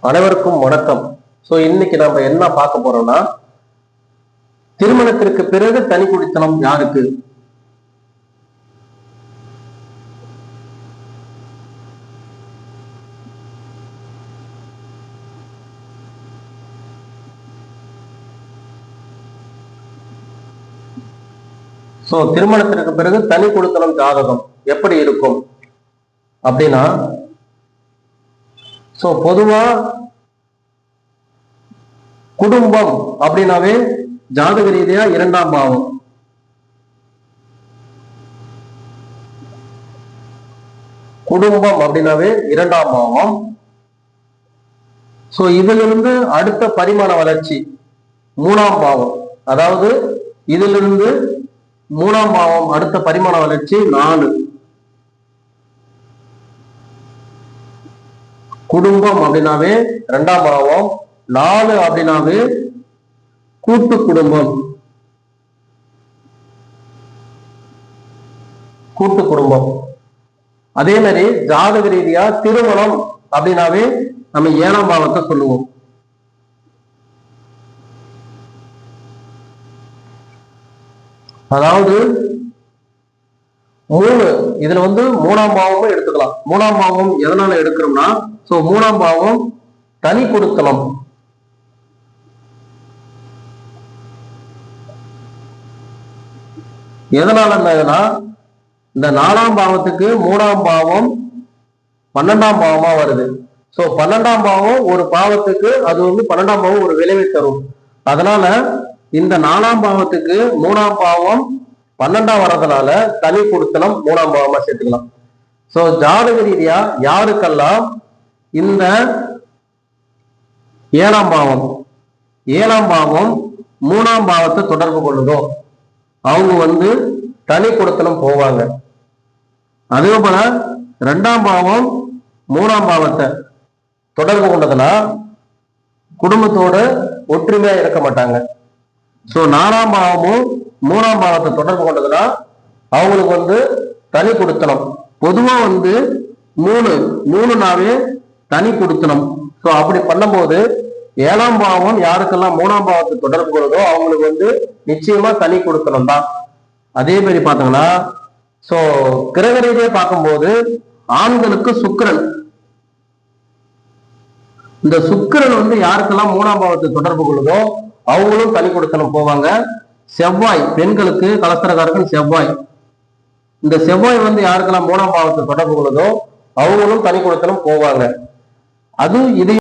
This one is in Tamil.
அனைவருக்கும் வணக்கம். இன்னைக்கு நம்ம என்ன பார்க்க போறோம்னா, திருமணத்திற்கு பிறகு தனி குடித்தனம் யாருக்கு? திருமணத்திற்கு பிறகு தனி குடித்தனம் ஜாதகம் எப்படி இருக்கும் அப்படின்னா, பொதுவா குடும்பம் அப்படின்னாவே ஜாதக ரீதியா இரண்டாம் பாவம். குடும்பம் அப்படின்னாவே இரண்டாம் பாவம். இதிலிருந்து அடுத்த பரிமாண வளர்ச்சி மூணாம் பாவம். அதாவது இதிலிருந்து மூணாம் பாவம் அடுத்த பரிமாண வளர்ச்சி 4. குடும்பம் அப்படின்னாவே இரண்டாம் பாவம். 4 அப்படின்னாவே கூட்டு குடும்பம். கூட்டு குடும்பம். அதே மாதிரி ஜாதக ரீதியா திருமணம் அப்படின்னாவே நம்ம 7ஆம் பாவத்தை சொல்லுவோம். அதாவது 3 இதுல 3ஆம் பாவமும் எடுத்துக்கலாம். 3ஆம் பாவம் எதனால எடுக்கிறோம்னா, 3ஆம் பாவம் தனி குடித்தனம். எதனால இருந்ததுன்னா, இந்த 4ஆம் பாவத்துக்கு 3ஆம் பாவம் 12ஆம் பாவமா வருது. 12ஆம் பாவம் ஒரு பாவத்துக்கு அது 12ஆம் பாவம் ஒரு விளைவை தரும். அதனால இந்த 4ஆம் பாவத்துக்கு 3ஆம் பாவம் 12ஆம் வர்றதுனால தனி குடித்தனம் 3ஆம் பாவமா சேர்த்துக்கலாம். ஜாதக ரீதியா யாருக்கெல்லாம் இந்த 7ஆம் பாவம் 3ஆம் பாவத்தை தொடர்பு கொள்ளுதோ அவங்க தனி குடித்தனம் போவாங்க. அதே போல 2ஆம் பாவம் 3ஆம் பாவத்தை தொடர்பு கொண்டதுன்னா குடும்பத்தோட ஒற்றுமையா இருக்க மாட்டாங்க. 4ஆம் பாவமும் 3ஆம் பாவத்தை தொடர்பு கொண்டதுன்னா அவங்களுக்கு தனி குடித்தனம். பொதுவா 3 தனி குடித்தனம். அப்படி பண்ணும்போது 7ஆம் பாவம் யாருக்கெல்லாம் 3ஆம் பாவத்தை தொடர்பு கொள்ளுதோ அவங்களுக்கு நிச்சயமா தனி குடித்தனம் தான். அதே மாதிரி பார்த்தோம்னா, கிரக ரீதியா பார்க்கும்போது ஆண்களுக்கு சுக்கிரன். இந்த சுக்கிரன் யாருக்கெல்லாம் 3ஆம் பாவத்தை தொடர்பு கொள்ளுதோ அவங்களும் தனி குடித்தனம் போவாங்க. செவ்வாய் பெண்களுக்கு கலஸ்தரகாரகன் செவ்வாய். இந்த செவ்வாய் யாருக்கெல்லாம் 3ஆம் பாவத்தை தொடர்பு கொள்ளுதோ அவங்களும் தனி குடித்தனம் போவாங்க. அது இது